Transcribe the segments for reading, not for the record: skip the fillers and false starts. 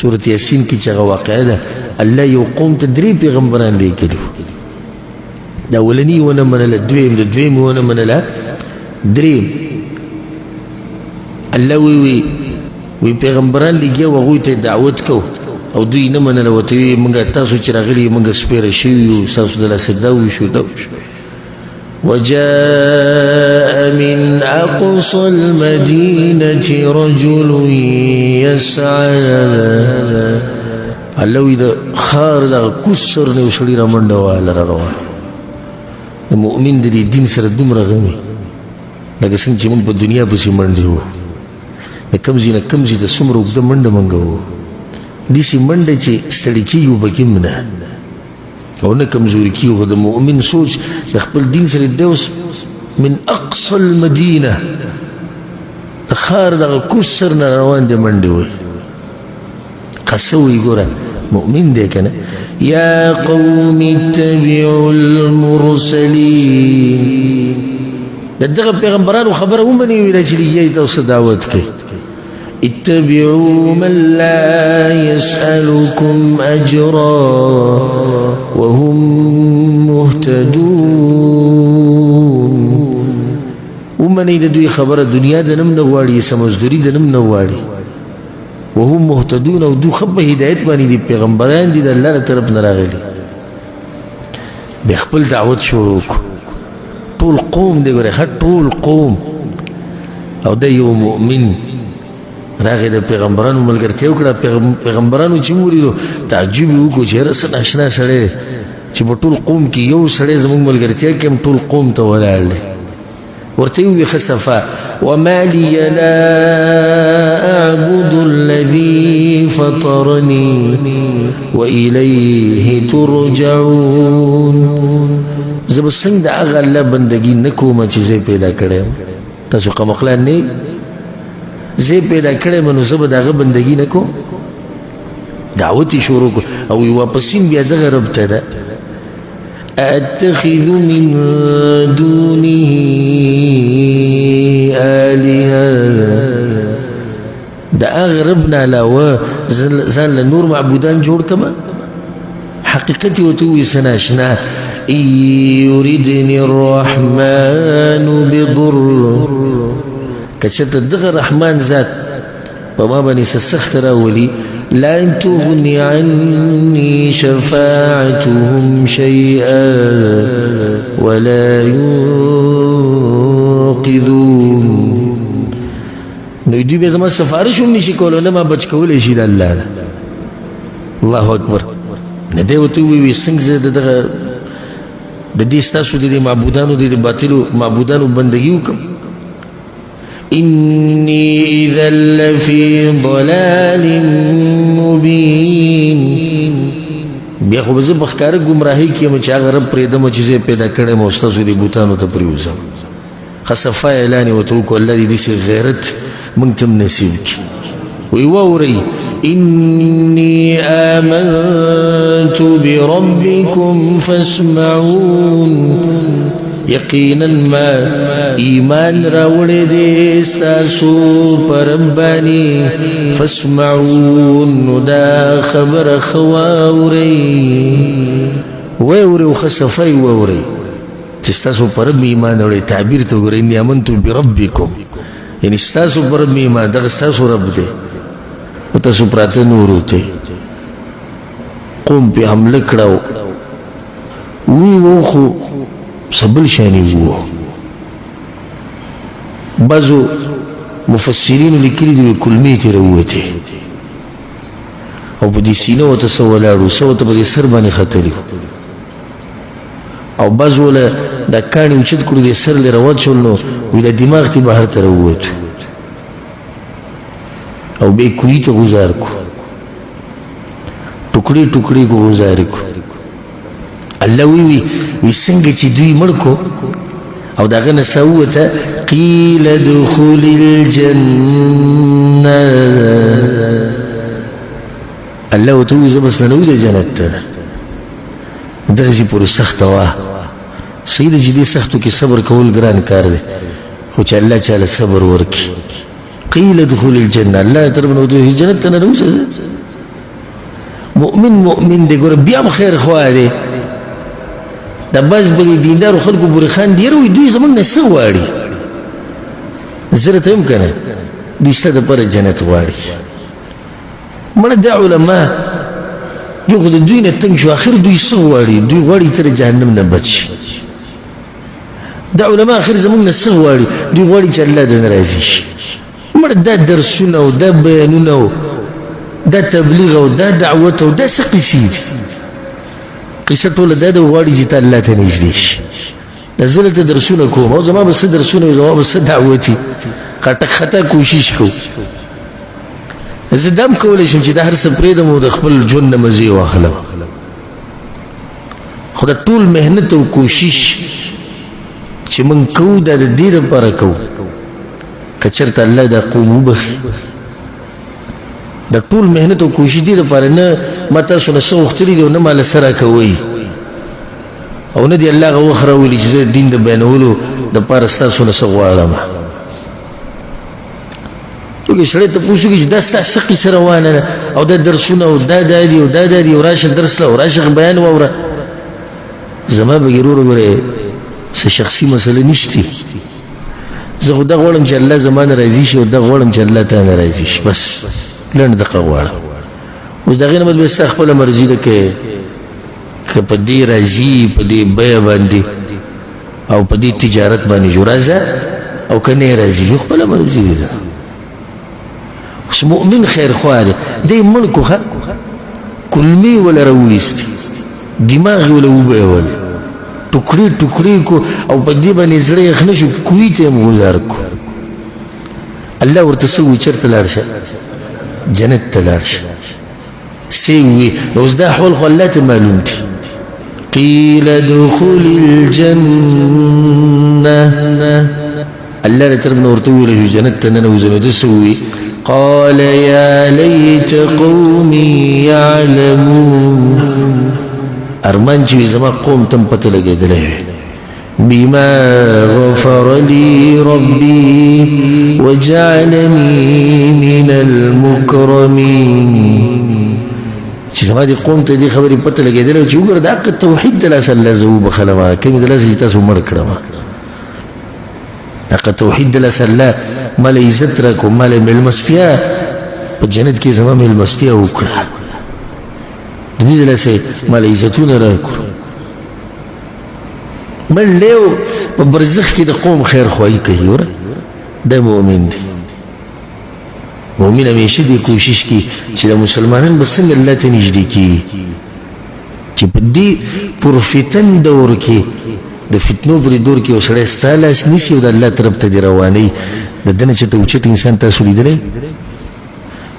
سورة یاسین کی چاگه واقعه ده اللہ یو قوم تا 3 پیغمبران لے کلو دا اولنی ونه منلا دویم دا دویم ونه منلا دریم اللہ وی پیغمبران لے گیا وغوی تا دعوت کو او دوی نمنلا وطوی منگا تاسو چراغلی منگا سپیر شویو ساسو دلا سداوی شو دوش وجاء من أقصى المدينة رجل يسعى الله إذا خار دا كسر نوشري رمان دوال روان المؤمن دي دين سر الدم رغمي لكن سنجي من بالدنيا بسي من دي هو نكمزي دا سمر وقدم من دا منگا هو دي سي من دا چه استريكيو بكمنا او نه کمزوري کیو د مؤمن سوچ د خپل دین سره دیوس من اقصى المدینه خار د کوسر نه روان دي منډي وي قسوي ګوره مؤمن دی کنه یا قوم اتبعوا المرسلین دغه پیغمبرانو خبره ومني ویل چې یې تاسو دعوت کوي اتبعوا من لا يسألكم أجرا وهم مهتدون ومن يدوي خبر الدنيا دنم نواري سمزدري دنم نواري وهم مهتدون ودو خب هدايت باني دي پیغمبران دي الله طرف نراغلي بخبل دعوت شروع طول قوم دي غره طول قوم او ده يو مؤمن راغی د پیغمبرانو ملګرتیا وکړه پیغمبرانو چې موریدو تعجب وکړو چې رسن آشنا سړی چې په ټول قوم کې یو سړی زموږ ملګرتیا کې هم ټول قوم ته ولاړ دی ورته یې وویل ښه صفا وما لي لا أعبد الذي فطرني وإليه ترجعون زه به څنګه د هغه الله بندګي نه کوم چې زه پیدا کړی یم تاسو قمقلان نه زه پیدا کړی منو زه به د هغه بندګي نه کوم دعوت یې شروع کړو او واپسین بیا دغه رب ته ده أتخذ من دونه آلهة دا أغربنا علاوه ځان له نور معبودان جوړ کما حقیقت وتوي سناشنا إن يردني الرحمن بضر کچته دغه رحمان ذات وما بني سسخت راولي لا تغني عني شفاعتهم شيئا ولا ينقذون نو دوی به زما سفارش هم نشي کولو نه ما بچ کولی شي د الله نه الله اکبر نه دی ورته ووایي څنګه زه دغه د دې ستاسو د معبودانو د باطلو معبودانو بندګي وکړم إني إذا لفي ضلال مبين بیا خو به زه په ښکاره ګمراهۍ کې یم چې هغه رب پرېږدم چې زه یې پیدا کړی یم او ستاسو دې بوتانو ته پرېوځم ښه صفا اعلان یې ورته وکړو الله دې داسې غیرت موږ ته هم نصیب کړي وایي واورئ إني آمنت بربكم فاسمعون یقینا ما ایمان راوړی دی ستاسو پر ربانی فاسمعون نو دا خبره ښه واورئ واورئ ښه صفا یې واورئ چې ستاسو پر رب ایمان راوړی تعبیر ته وګورئ اني آمنت بربکم یعنې ستاسو پر رب ایمان دغه ستاسو رب دی او تاسو پراته نورو ته قوم پې حمله کړه وی و خو سبل شانی وو بعضو مفسرین لیکلي دي کلمې ترې ووتې او په دې سینه ورته څه ولاړو څه ورته په دې سر باندې ختلي او بعضو له دا کاڼي اوچت کړو دې سر لرې راوت شول نو وی د دماغ ته بهر ته راووتو او بے کوی ته گزار کو ټوکړي ټوکړي کو گزار کو الله وی څنګه چې دوی مړ کو او داغه نه سوته قیل ادخل الجنه الله وتوي زبس نه وځي جنت ته درځي پورې سخت وا سید جدي سختو کې صبر کول ګران کار دی خو چې الله تعالی صبر ورکي قيل ادخل الجنة لا تربنا ودوه جنة تنروس مؤمن دی ګوره بیا هم خیر خوا دی دا بعض بلې دیندارو خلکو بورې خان ډېر وایي دوی زموږ نه څه غواړي زه راته یم که نه دوی ستا دپاره جنت غواړي مړه دا علما یو خو د دوی نه تنګ شو آخر دوی څه غواړي دوی غواړي ته د جهنم نه بچ شي دا علما آخر زموږ نه څه غواړي دوی غواړي چې الله دنه راضي شي مړه دا درسونه او دا بیانونه او دا تبلیغ او دا دعوت او دا څه قیسې دي قیسه ټوله دا ده غواړي چې ته الله ته نږدې شي دا زه دلته درسونه کوم او زما به څه درسونه وي زما به څه دعوت وي خټک خطا کوشش کوو زه دا هم کولی شم چې دا هر څه پرېږدم او د خپل ژوند نه مزې واخلم خو دا ټول محنت او کوشش چې موږ کوو دا د دې دپاره کوو که چېرته الله دا قوم وبخي دا ټول محنت او کوشش دې دپاره نه ما تاسو نه څه غوښتلي دي او نه ما له څه راکوئ او نه دې الله هغه وخت راولي چې زه د دین د بیانولو دپاره ستاسو نه څه غواړم توګې سړی تپوس وکړي چې دا ستا څه قیسه روانه ده او دا درسونه او دا دا دي او دا دا دي او راشه درس له او راشه بیان واوره زما به ګرور ګورې څه شخصي مسله نشتي زه خو دا غواړم چې الله زما نه راضي شي او دا غواړم چې الله تا نه راضي شي بس لنډ دقه غواړم اوس د هغې نه بعد بیا ستا خپله مرضي ده که په دې راځي په دې بیه باندې او په دې تجارت باندې جو راځه او که نه راځي یو خپله مرضي ده اوس مؤمن خیر خوا دی دی مړ کو ښه کلمې وله راویستې دماغ یې وله وبهول ټوکړې ټوکړې کو او په دې باندې زړه یخ نه شو کوي ته یې هم ګزار کو الله ورته څه وایي چېرته لاړ شه جنت ته لاړ شه څه وي نو اوس دا احوال خو الله ته معلوم دي قیل ادخل الجنه الله له طرف نه ورته وویل چې جنت ته ننوځه نو ده څه ووي قال يا ليت قومي يعلمون ارمان چې زما قوم ته پته لګېدلی بما غفر لي ربي وجعلني من المكرمين چې زما دې قوم ته دې خبرې پته لګېدلی چې وګوره د حق توحید د لاسه الله زه وبخلم کومې د لاسه چې تاسو مړ کړم حق توحید د لاسه الله مال عزت راکو مال مېلمستیا په جنت کې زما مېلمستیا وکړه د دې د لاسه مال عزتونه راکړو مړ لیو په برزخ کې د قوم خیر خواهي کوي وره دا مؤمن دی مؤمن همیشه دې کوشش کوي چې د مسلمانان به څنګه الله ته نږدې کړي چې په دې پرفتن دور کې د فتنو پر دور کې یو سړی ستا لاس نیسي او د الله طرف ته دې روانوي د ده نه چېرته اوچت انسان تاسو لیدلی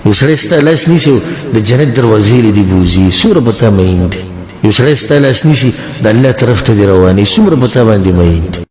یو سړی ستا لاس نیسي او د جنت دروازې له دې بوځي څومره په تا مین دی یو سړی ستا لاس نیسي د الله طرف ته دې روانوي څومره په تا باندې مین دی